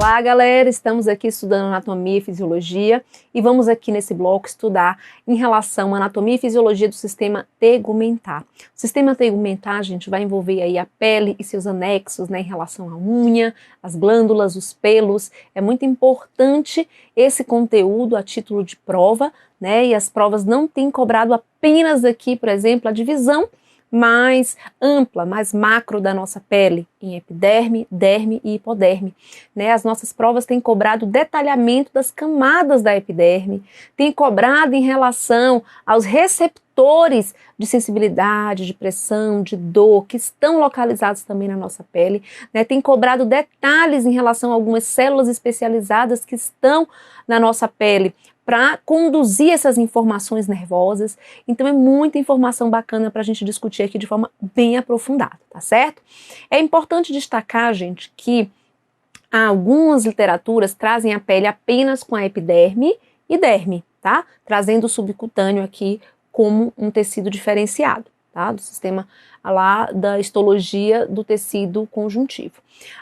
Olá, galera! Estamos aqui estudando anatomia e fisiologia e vamos aqui nesse bloco estudar em relação à anatomia e fisiologia do sistema tegumentar. O sistema tegumentar, gente, vai envolver aí a pele e seus anexos, né, em relação à unha, as glândulas, os pelos. É muito importante esse conteúdo a título de prova, né, e as provas não têm cobrado apenas aqui, por exemplo, a divisão mais ampla, mais macro da nossa pele, em epiderme, derme e hipoderme. Né? As nossas provas têm cobrado detalhamento das camadas da epiderme, têm cobrado em relação aos receptores de sensibilidade, de pressão, de dor, que estão localizados também na nossa pele, né? Tem cobrado detalhes em relação a algumas células especializadas que estão na nossa pele, para conduzir essas informações nervosas. Então é muita informação bacana para a gente discutir aqui de forma bem aprofundada, tá certo? É importante destacar, gente, que algumas literaturas trazem a pele apenas com a epiderme e derme, tá? Trazendo o subcutâneo aqui como um tecido diferenciado, tá? Do sistema lá da histologia do tecido conjuntivo.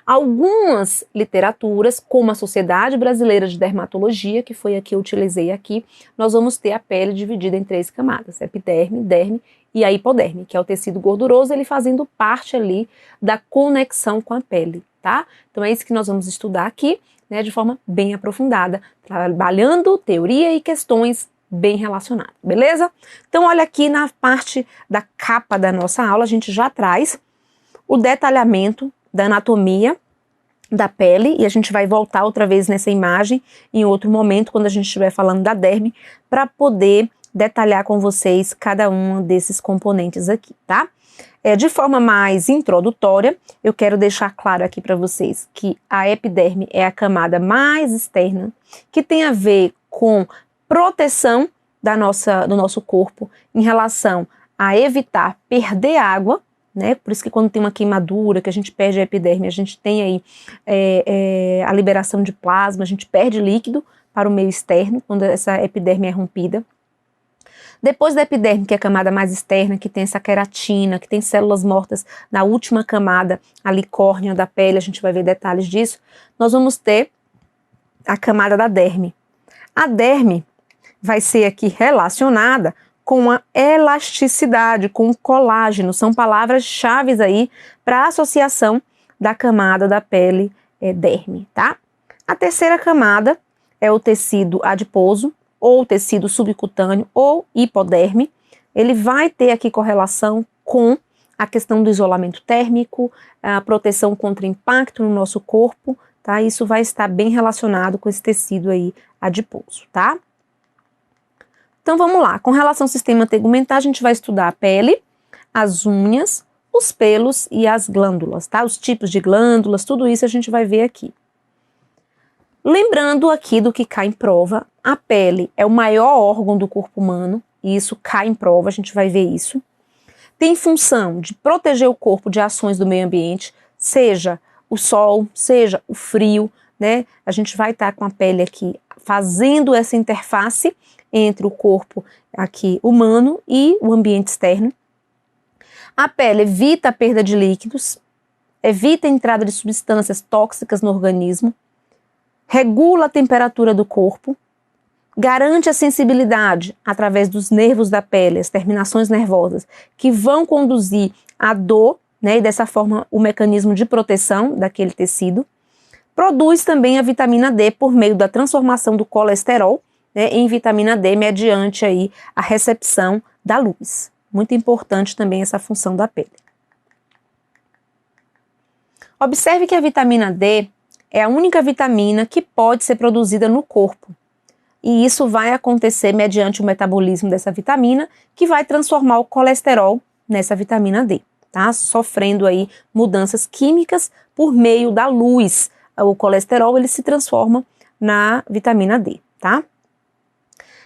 Algumas literaturas, como a Sociedade Brasileira de Dermatologia, que foi a que eu utilizei aqui, nós vamos ter a pele dividida em 3 camadas, epiderme, derme e a hipoderme, que é o tecido gorduroso, ele fazendo parte ali da conexão com a pele, tá? Então é isso que nós vamos estudar aqui, né, de forma bem aprofundada, trabalhando teoria e questões bem relacionado, beleza? Então olha aqui na parte da capa da nossa aula, a gente já traz o detalhamento da anatomia da pele e a gente vai voltar outra vez nessa imagem em outro momento, quando a gente estiver falando da derme, para poder detalhar com vocês cada um desses componentes aqui, tá? De forma mais introdutória, eu quero deixar claro aqui para vocês que a epiderme é a camada mais externa, que tem a ver com proteção do nosso corpo em relação a evitar perder água, né? Por isso que quando tem uma queimadura, que a gente perde a epiderme, a gente tem aí a liberação de plasma, a gente perde líquido para o meio externo, quando essa epiderme é rompida. Depois da epiderme, que é a camada mais externa, que tem essa queratina, que tem células mortas na última camada, ali córnea da pele, a gente vai ver detalhes disso, nós vamos ter a camada da derme. A derme vai ser aqui relacionada com a elasticidade, com o colágeno, são palavras-chave aí para a associação da camada da pele derme, tá? A terceira camada é o tecido adiposo, ou tecido subcutâneo, ou hipoderme. Ele vai ter aqui correlação com a questão do isolamento térmico, a proteção contra impacto no nosso corpo, tá? Isso vai estar bem relacionado com esse tecido aí adiposo, tá? Então vamos lá, com relação ao sistema tegumentar, a gente vai estudar a pele, as unhas, os pelos e as glândulas, tá? Os tipos de glândulas, tudo isso a gente vai ver aqui. Lembrando aqui do que cai em prova, a pele é o maior órgão do corpo humano, e isso cai em prova, a gente vai ver isso. Tem função de proteger o corpo de ações do meio ambiente, seja o sol, seja o frio, né? A gente vai estar com a pele aqui fazendo essa interface entre o corpo aqui humano e o ambiente externo. A pele evita a perda de líquidos, evita a entrada de substâncias tóxicas no organismo, regula a temperatura do corpo, garante a sensibilidade através dos nervos da pele, as terminações nervosas, que vão conduzir à dor, né, e dessa forma o mecanismo de proteção daquele tecido. Produz também a vitamina D por meio da transformação do colesterol, né, em vitamina D mediante aí a recepção da luz. Muito importante também essa função da pele. Observe que a vitamina D é a única vitamina que pode ser produzida no corpo. E isso vai acontecer mediante o metabolismo dessa vitamina, que vai transformar o colesterol nessa vitamina D, tá? Sofrendo aí mudanças químicas por meio da luz. O colesterol, ele se transforma na vitamina D, tá?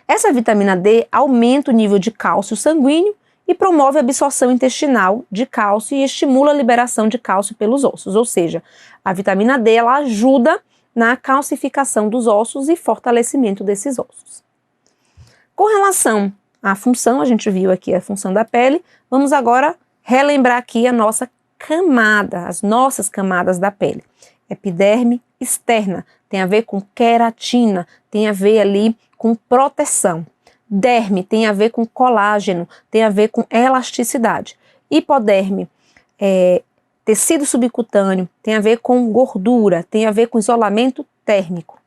Essa vitamina D aumenta o nível de cálcio sanguíneo e promove a absorção intestinal de cálcio e estimula a liberação de cálcio pelos ossos, ou seja, a vitamina D ela ajuda na calcificação dos ossos e fortalecimento desses ossos. Com relação à função, a gente viu aqui a função da pele, vamos agora relembrar aqui a nossa camada, as nossas camadas da pele. Epiderme externa, tem a ver com queratina, tem a ver ali com proteção. Derme tem a ver com colágeno, tem a ver com elasticidade. Hipoderme, tecido subcutâneo, tem a ver com gordura, tem a ver com isolamento térmico.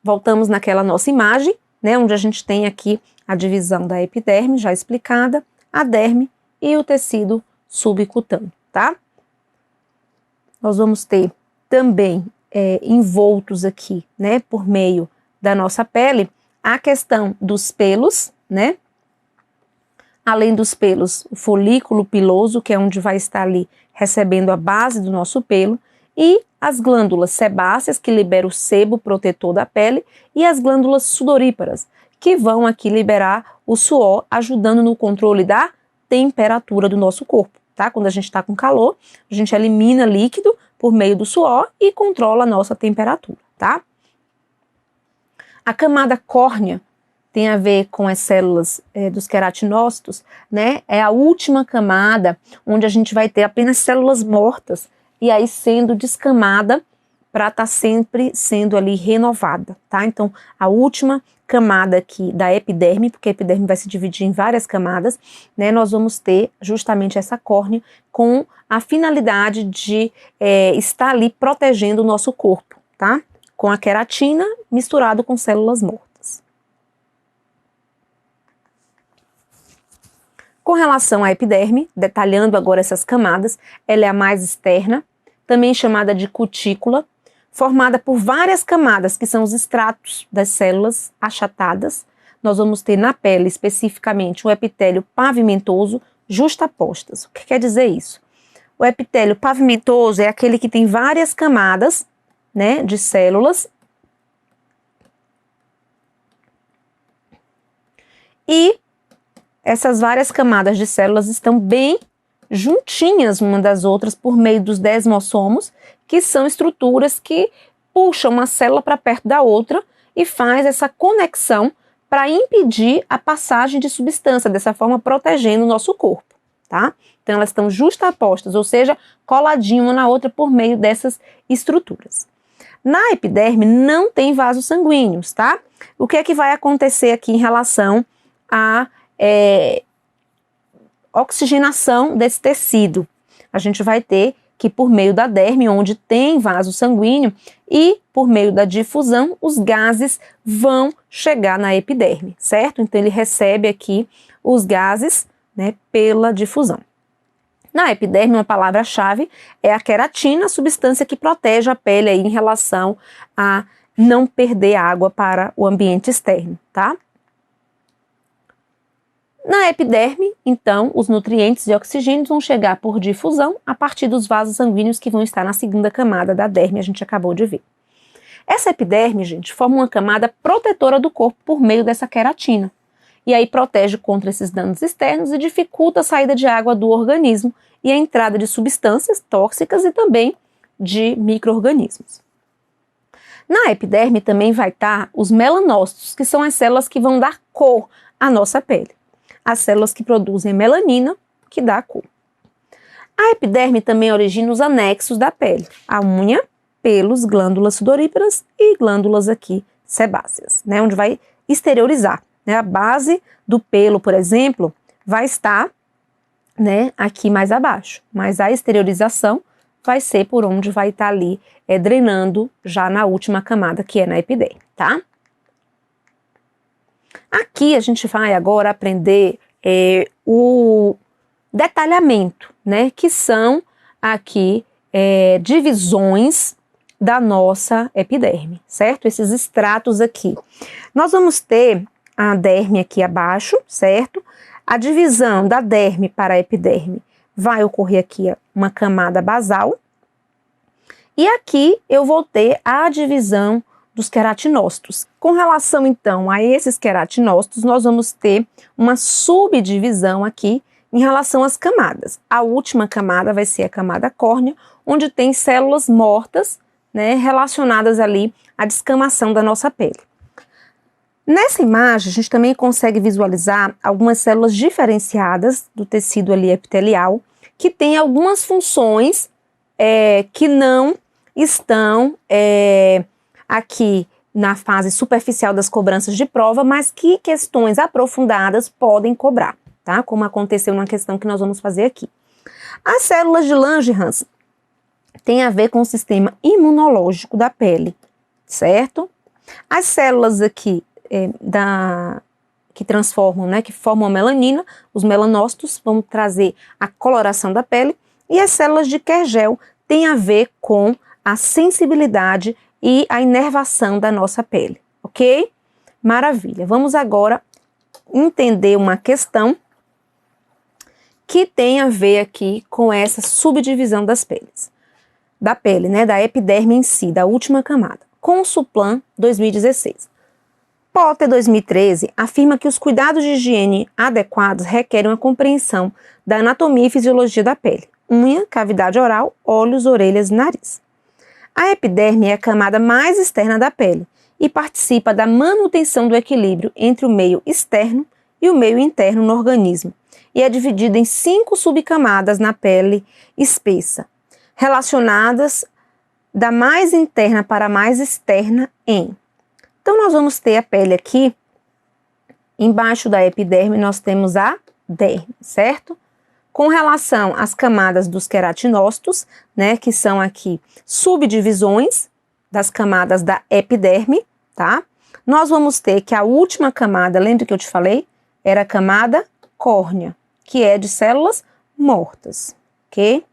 Voltamos naquela nossa imagem, né, onde a gente tem aqui a divisão da epiderme, já explicada, a derme e o tecido subcutâneo, tá? Nós vamos ter também envoltos aqui, né, por meio da nossa pele, a questão dos pelos, né? Além dos pelos, o folículo piloso, que é onde vai estar ali recebendo a base do nosso pelo, e as glândulas sebáceas, que liberam o sebo protetor da pele, e as glândulas sudoríparas, que vão aqui liberar o suor, ajudando no controle da temperatura do nosso corpo, tá? Quando a gente está com calor, a gente elimina líquido por meio do suor e controla a nossa temperatura, tá? A camada córnea tem a ver com as células dos queratinócitos, né? É a última camada onde a gente vai ter apenas células mortas e aí sendo descamada para estar sempre sendo ali renovada, tá? Então, a última camada aqui da epiderme, porque a epiderme vai se dividir em várias camadas, né? Nós vamos ter justamente essa córnea com a finalidade de estar ali protegendo o nosso corpo, tá? Com a queratina misturado com células mortas. Com relação à epiderme, detalhando agora essas camadas, ela é a mais externa, também chamada de cutícula, formada por várias camadas, que são os estratos das células achatadas. Nós vamos ter na pele, especificamente, um epitélio pavimentoso justapostas. O que quer dizer isso? O epitélio pavimentoso é aquele que tem várias camadas, né, de células. E essas várias camadas de células estão bem juntinhas uma das outras por meio dos desmossomos, que são estruturas que puxam uma célula para perto da outra e faz essa conexão para impedir a passagem de substância, dessa forma protegendo o nosso corpo, tá? Então elas estão justapostas, ou seja, coladinho uma na outra por meio dessas estruturas. Na epiderme não tem vasos sanguíneos, tá? O que é que vai acontecer aqui em relação à oxigenação desse tecido? A gente vai ter que por meio da derme, onde tem vaso sanguíneo, e por meio da difusão, os gases vão chegar na epiderme, certo? Então ele recebe aqui os gases, né, pela difusão. Na epiderme, uma palavra-chave é a queratina, a substância que protege a pele aí em relação a não perder água para o ambiente externo, tá? Na epiderme, então, os nutrientes e oxigênios vão chegar por difusão a partir dos vasos sanguíneos que vão estar na segunda camada da derme, a gente acabou de ver. Essa epiderme, gente, forma uma camada protetora do corpo por meio dessa queratina. E aí protege contra esses danos externos e dificulta a saída de água do organismo e a entrada de substâncias tóxicas e também de micro-organismos. Na epiderme também vai estar os melanócitos, que são as células que vão dar cor à nossa pele. As células que produzem melanina, que dá a cor. A epiderme também origina os anexos da pele, a unha, pelos, glândulas sudoríparas e glândulas aqui sebáceas, né, onde vai exteriorizar, né, a base do pelo, por exemplo, vai estar, né, aqui mais abaixo, mas a exteriorização vai ser por onde vai estar ali drenando já na última camada, que é na epiderme, tá? Aqui a gente vai agora aprender o detalhamento, né, que são aqui divisões da nossa epiderme, certo? Esses estratos aqui. Nós vamos ter a derme aqui abaixo, certo? A divisão da derme para a epiderme vai ocorrer aqui uma camada basal. E aqui eu vou ter a divisão dos queratinócitos. Com relação, então, a esses queratinócitos, nós vamos ter uma subdivisão aqui em relação às camadas. A última camada vai ser a camada córnea, onde tem células mortas, né, relacionadas ali à descamação da nossa pele. Nessa imagem, a gente também consegue visualizar algumas células diferenciadas do tecido ali epitelial, que tem algumas funções que não estão aqui na fase superficial das cobranças de prova, mas que questões aprofundadas podem cobrar, tá? Como aconteceu na questão que nós vamos fazer aqui. As células de Langerhans têm a ver com o sistema imunológico da pele, certo? As células aqui que transformam, né, que formam a melanina, os melanócitos, vão trazer a coloração da pele, e as células de Kegel têm a ver com a sensibilidade e a inervação da nossa pele, ok? Maravilha. Vamos agora entender uma questão que tem a ver aqui com essa subdivisão das peles. Da pele, né, da epiderme em si, da última camada. Consuplan, 2016. Potter, 2013, afirma que os cuidados de higiene adequados requerem uma compreensão da anatomia e fisiologia da pele, unha, cavidade oral, olhos, orelhas e nariz. A epiderme é a camada mais externa da pele e participa da manutenção do equilíbrio entre o meio externo e o meio interno no organismo, e é dividida em 5 subcamadas na pele espessa, relacionadas da mais interna para a mais externa em. Então, nós vamos ter a pele aqui, embaixo da epiderme nós temos a derme, certo? Com relação às camadas dos queratinócitos, né, que são aqui subdivisões das camadas da epiderme, tá? Nós vamos ter que a última camada, lembra que eu te falei? Era a camada córnea, que é de células mortas, ok?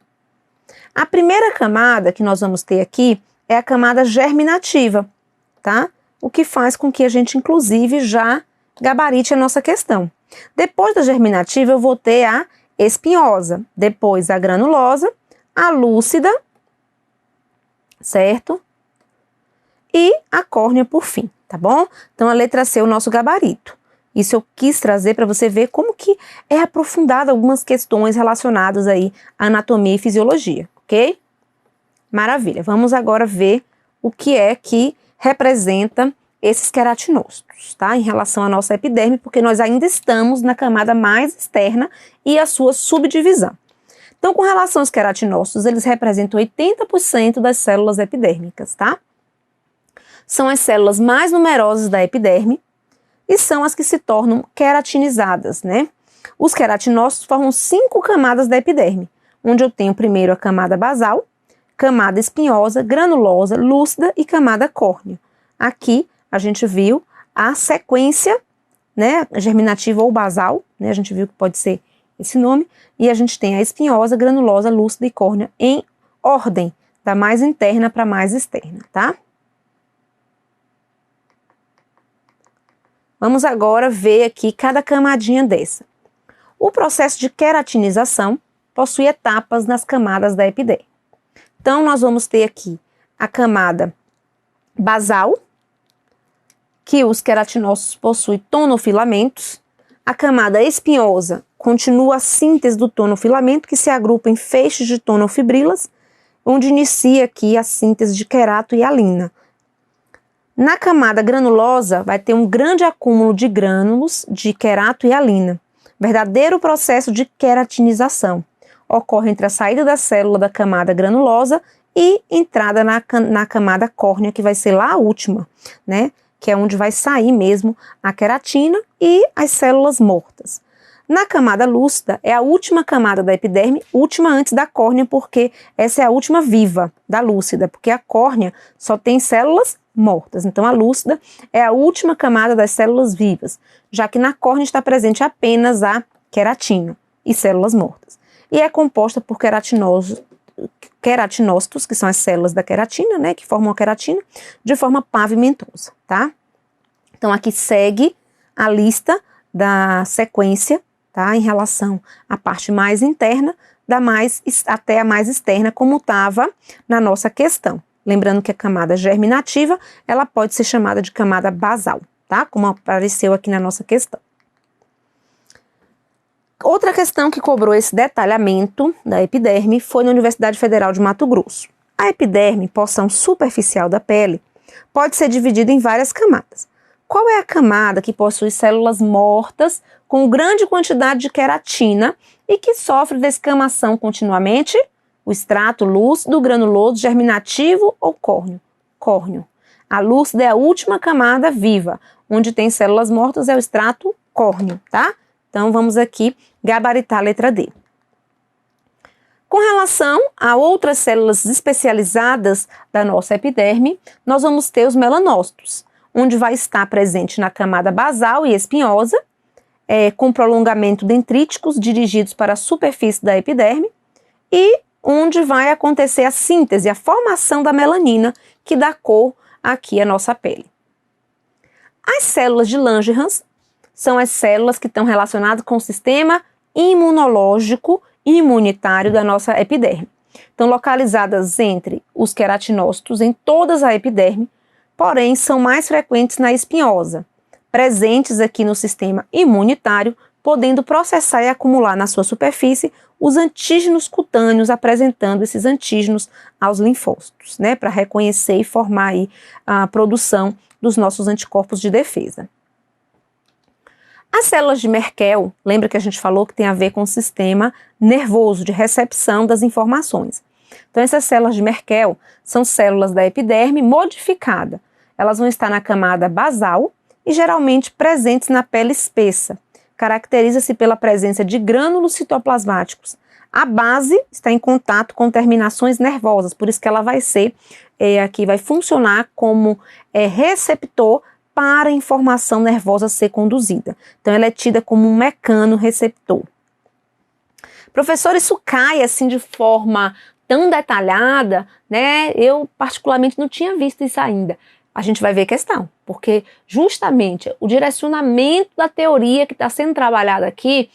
A primeira camada que nós vamos ter aqui é a camada germinativa, tá? O que faz com que a gente, inclusive, já gabarite a nossa questão. Depois da germinativa, eu vou ter a espinhosa, depois a granulosa, a lúcida, certo? E a córnea por fim, tá bom? Então, a letra C é o nosso gabarito. Isso eu quis trazer para você ver como que é aprofundado algumas questões relacionadas aí à anatomia e fisiologia, ok? Maravilha. Vamos agora ver o que é que representa esses queratinócitos, tá? Em relação à nossa epiderme, porque nós ainda estamos na camada mais externa e a sua subdivisão. Então, com relação aos queratinócitos, eles representam 80% das células epidérmicas, tá? São as células mais numerosas da epiderme e são as que se tornam queratinizadas, né? Os queratinócitos formam 5 camadas da epiderme, onde eu tenho primeiro a camada basal, camada espinhosa, granulosa, lúcida e camada córnea. Aqui a gente viu a sequência, né, germinativa ou basal, né, a gente viu que pode ser esse nome, e a gente tem a espinhosa, granulosa, lúcida e córnea em ordem, da mais interna para a mais externa, tá? Vamos agora ver aqui cada camadinha dessa. O processo de queratinização possui etapas nas camadas da epiderme. Então, nós vamos ter aqui a camada basal, que os queratinócitos possuem tonofilamentos. A camada espinhosa continua a síntese do tonofilamento, que se agrupa em feixes de tonofibrilas, onde inicia aqui a síntese de querato e alina. Na camada granulosa, vai ter um grande acúmulo de grânulos de querato e alina. Verdadeiro processo de queratinização. Ocorre entre a saída da célula da camada granulosa e entrada na camada córnea, que vai ser lá a última, né? Que é onde vai sair mesmo a queratina e as células mortas. Na camada lúcida, é a última camada da epiderme, última antes da córnea, porque essa é a última viva da lúcida, porque a córnea só tem células mortas. Então, a lúcida é a última camada das células vivas, já que na córnea está presente apenas a queratina e células mortas. E é composta por queratinócitos, que são as células da queratina, né, que formam a queratina, de forma pavimentosa, tá? Então, aqui segue a lista da sequência, tá, em relação à parte mais interna, até a mais externa, como estava na nossa questão. Lembrando que a camada germinativa, ela pode ser chamada de camada basal, tá? Como apareceu aqui na nossa questão. Outra questão que cobrou esse detalhamento da epiderme foi na Universidade Federal de Mato Grosso. A epiderme, porção superficial da pele, pode ser dividida em várias camadas. Qual é a camada que possui células mortas com grande quantidade de queratina e que sofre descamação continuamente? O extrato lúcido, granuloso, germinativo ou córneo? Córneo. A lúcida é a última camada viva. Onde tem células mortas é o extrato córneo, tá? Então, vamos aqui gabaritar a letra D. Com relação a outras células especializadas da nossa epiderme, nós vamos ter os melanócitos, onde vai estar presente na camada basal e espinhosa, com prolongamento dendríticos dirigidos para a superfície da epiderme, e onde vai acontecer a síntese, a formação da melanina, que dá cor aqui à nossa pele. As células de Langerhans são as células que estão relacionadas com o sistema imunológico e imunitário da nossa epiderme. Estão localizadas entre os queratinócitos em toda a epiderme, porém são mais frequentes na espinhosa, presentes aqui no sistema imunitário, podendo processar e acumular na sua superfície os antígenos cutâneos, apresentando esses antígenos aos linfócitos, né, para reconhecer e formar aí a produção dos nossos anticorpos de defesa. As células de Merkel, lembra que a gente falou que tem a ver com o sistema nervoso de recepção das informações. Então, essas células de Merkel são células da epiderme modificada. Elas vão estar na camada basal e geralmente presentes na pele espessa. Caracteriza-se pela presença de grânulos citoplasmáticos. A base está em contato com terminações nervosas, por isso que ela vai ser, aqui vai funcionar como receptor para a informação nervosa ser conduzida. Então, ela é tida como um mecanoreceptor. Professor, isso cai assim de forma tão detalhada, né? Eu particularmente não tinha visto isso ainda. A gente vai ver questão, porque justamente o direcionamento da teoria que está sendo trabalhada aqui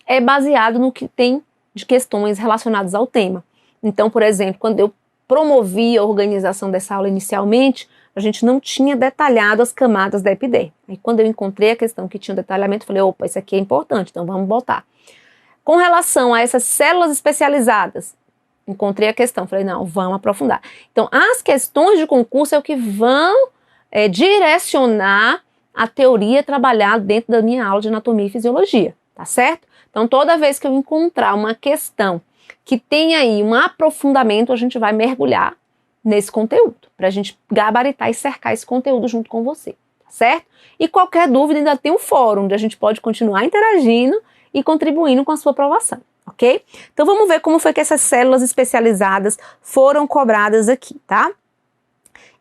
é baseado no que tem de questões relacionadas ao tema. Então, por exemplo, quando eu promovi a organização dessa aula inicialmente, a gente não tinha detalhado as camadas da epiderme. Aí quando eu encontrei a questão que tinha um detalhamento, eu falei, opa, isso aqui é importante, então vamos botar. Com relação a essas células especializadas, encontrei a questão, falei, não, vamos aprofundar. Então, as questões de concurso é o que vão direcionar a teoria trabalhada dentro da minha aula de anatomia e fisiologia, tá certo? Então, toda vez que eu encontrar uma questão que tem aí um aprofundamento, a gente vai mergulhar nesse conteúdo, para a gente gabaritar e cercar esse conteúdo junto com você, tá certo? E qualquer dúvida ainda tem um fórum, onde a gente pode continuar interagindo e contribuindo com a sua aprovação, ok? Então vamos ver como foi que essas células especializadas foram cobradas aqui, tá?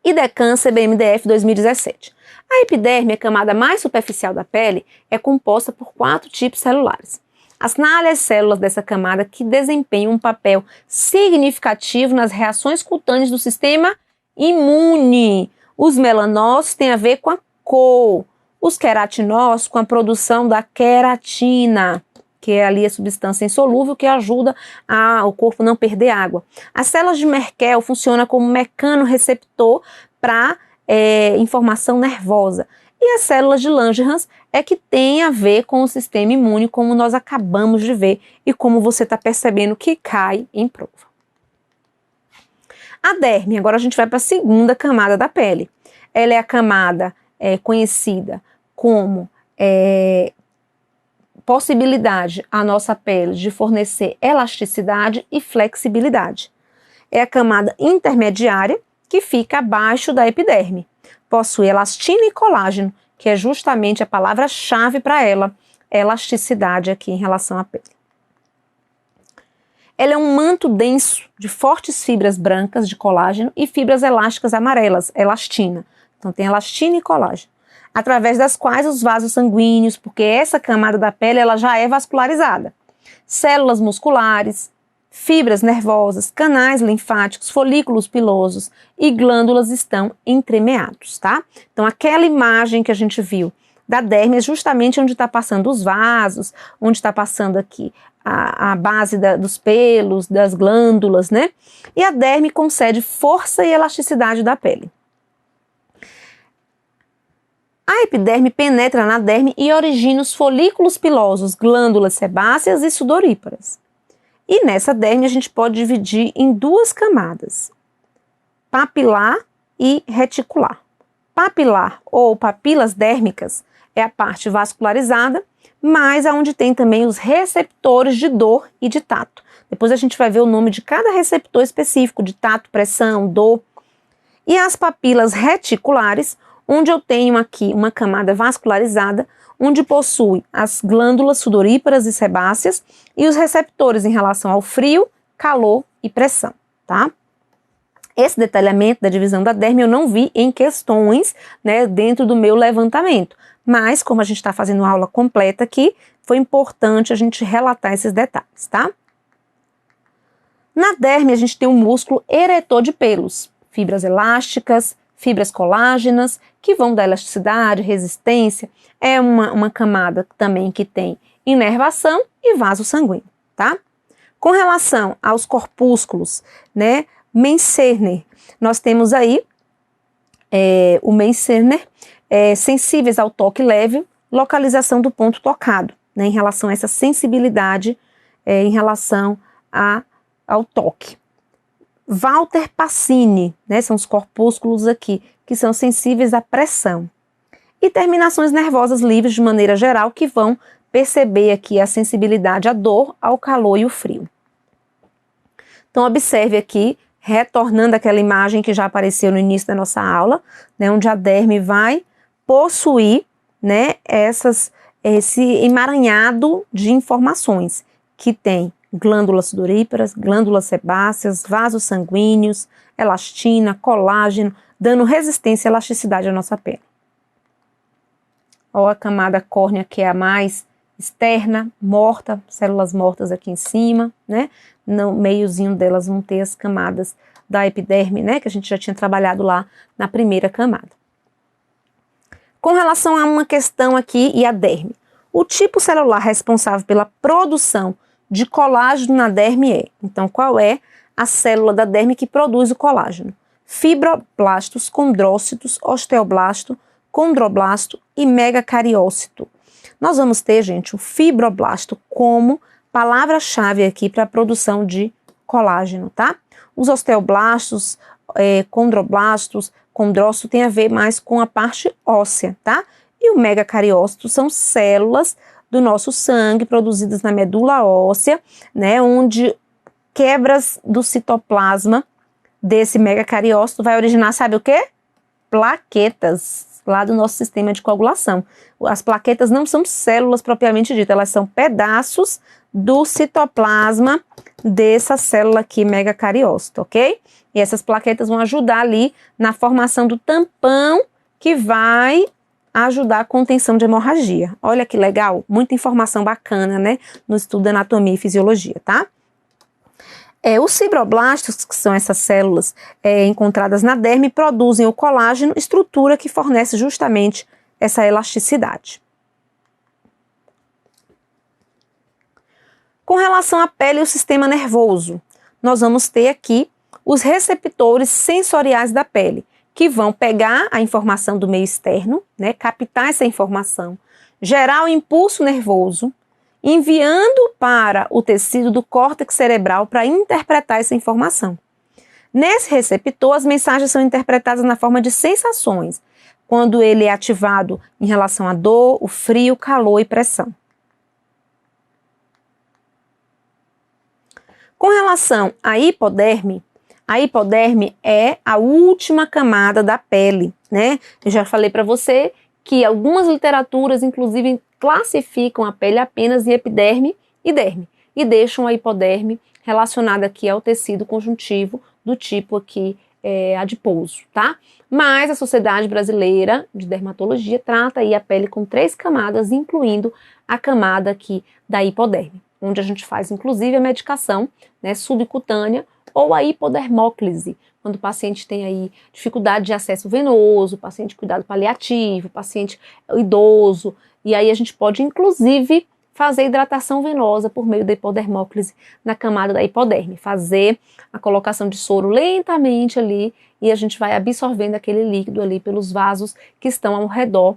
IDECAN CBMDF 2017. A epiderme, a camada mais superficial da pele, é composta por 4 tipos celulares. Assinale as células dessa camada que desempenham um papel significativo nas reações cutâneas do sistema imune. Os melanócitos têm a ver com a cor, os queratinócitos com a produção da queratina, que é ali a substância insolúvel que ajuda o corpo não perder água. As células de Merkel funcionam como mecanoreceptor para informação nervosa. E as células de Langerhans é que tem a ver com o sistema imune, como nós acabamos de ver e como você está percebendo que cai em prova. A derme, agora a gente vai para a segunda camada da pele. Ela é a camada conhecida como possibilidade à nossa pele de fornecer elasticidade e flexibilidade. É a camada intermediária que fica abaixo da epiderme. Possui elastina e colágeno, que é justamente a palavra-chave para ela, elasticidade aqui em relação à pele. Ela é um manto denso de fortes fibras brancas de colágeno e fibras elásticas amarelas, elastina. Então tem elastina e colágeno, através das quais os vasos sanguíneos, porque essa camada da pele ela já é vascularizada. Células musculares, fibras nervosas, canais linfáticos, folículos pilosos e glândulas estão entremeados, tá? Então, aquela imagem que a gente viu da derme é justamente onde está passando os vasos, onde está passando aqui a base dos pelos, das glândulas, né? E a derme concede força e elasticidade da pele. A epiderme penetra na derme e origina os folículos pilosos, glândulas sebáceas e sudoríparas. E nessa derme a gente pode dividir em 2 camadas, papilar e reticular. Papilar ou papilas dérmicas é a parte vascularizada, mas aonde tem também os receptores de dor e de tato. Depois a gente vai ver o nome de cada receptor específico, de tato, pressão, dor. E as papilas reticulares, onde eu tenho aqui uma camada vascularizada, onde possui as glândulas sudoríparas e sebáceas e os receptores em relação ao frio, calor e pressão, tá? Esse detalhamento da divisão da derme eu não vi em questões, né, dentro do meu levantamento, mas como a gente está fazendo uma aula completa aqui, foi importante a gente relatar esses detalhes, tá? Na derme a gente tem um músculo eretor de pelos, fibras elásticas, fibras colágenas, que vão dar elasticidade, resistência, é uma camada também que tem inervação e vaso sanguíneo, tá? Com relação aos corpúsculos, né, Menserner, nós temos aí o Menserner, sensíveis ao toque leve, localização do ponto tocado, né, em relação a essa sensibilidade em relação ao toque. Walter Pacini, né, são os corpúsculos aqui, que são sensíveis à pressão. E terminações nervosas livres de maneira geral, que vão perceber aqui a sensibilidade à dor, ao calor e o frio. Então observe aqui, retornando aquela imagem que já apareceu no início da nossa aula, né, onde a derme vai possuir, né, esse emaranhado de informações que tem glândulas sudoríparas, glândulas sebáceas, vasos sanguíneos, elastina, colágeno, dando resistência e elasticidade à nossa pele. Olha a camada córnea, que é a mais externa, morta, células mortas aqui em cima, né? No meiozinho delas vão ter as camadas da epiderme, né? Que a gente já tinha trabalhado lá na primeira camada. Com relação a uma questão aqui e a derme. O tipo celular responsável pela produção de colágeno na derme é, então qual é a célula da derme que produz o colágeno? Fibroblastos, condrócitos, osteoblasto, condroblasto e megacariócito. Nós vamos ter, gente, o fibroblasto como palavra-chave aqui para a produção de colágeno, tá? Os osteoblastos, condroblastos, condrócito tem a ver mais com a parte óssea, tá? E o megacariócito são células do nosso sangue produzidas na medula óssea, né? Onde quebras do citoplasma desse megacariócito vai originar, sabe o quê? Plaquetas lá do nosso sistema de coagulação. As plaquetas não são células propriamente ditas, elas são pedaços do citoplasma dessa célula aqui, megacariócito, ok? E essas plaquetas vão ajudar ali na formação do tampão que vai ajudar a contenção de hemorragia. Olha que legal, muita informação bacana, né? No estudo de anatomia e fisiologia, tá? Os fibroblastos, que são essas células encontradas na derme, produzem o colágeno, estrutura que fornece justamente essa elasticidade. Com relação à pele e o sistema nervoso, nós vamos ter aqui os receptores sensoriais da pele, que vão pegar a informação do meio externo, né, captar essa informação, gerar o impulso nervoso, enviando para o tecido do córtex cerebral para interpretar essa informação. Nesse receptor, as mensagens são interpretadas na forma de sensações, quando ele é ativado em relação à dor, o frio, calor e pressão. Com relação à hipoderme é a última camada da pele, né? Eu já falei para você que algumas literaturas, inclusive, classificam a pele apenas em epiderme e derme, e deixam a hipoderme relacionada aqui ao tecido conjuntivo do tipo aqui adiposo, tá? Mas a Sociedade Brasileira de Dermatologia trata aí a pele com 3 camadas, incluindo a camada aqui da hipoderme, onde a gente faz inclusive a medicação, né, subcutânea ou a hipodermóclise, quando o paciente tem aí dificuldade de acesso venoso, paciente de cuidado paliativo, paciente idoso, e aí a gente pode inclusive fazer hidratação venosa por meio da hipodermóclise na camada da hipoderme, fazer a colocação de soro lentamente ali e a gente vai absorvendo aquele líquido ali pelos vasos que estão ao redor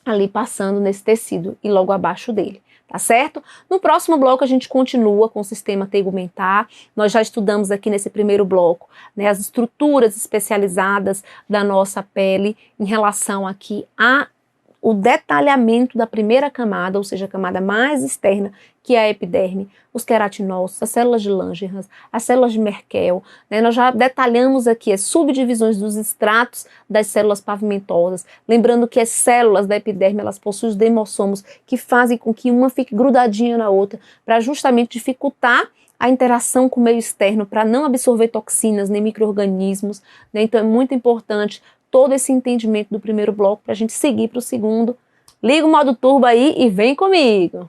ali passando nesse tecido e logo abaixo dele. Tá certo? No próximo bloco a gente continua com o sistema tegumentar. Nós já estudamos aqui nesse primeiro bloco, né, as estruturas especializadas da nossa pele em relação aqui o detalhamento da primeira camada, ou seja, a camada mais externa, que é a epiderme, os queratinócitos, as células de Langerhans, as células de Merkel, né? Nós já detalhamos aqui as subdivisões dos estratos das células pavimentosas, lembrando que as células da epiderme, elas possuem os demossomos, que fazem com que uma fique grudadinha na outra, para justamente dificultar a interação com o meio externo, para não absorver toxinas nem micro-organismos, né? Então é muito importante todo esse entendimento do primeiro bloco para a gente seguir para o segundo. Liga o modo turbo aí e vem comigo!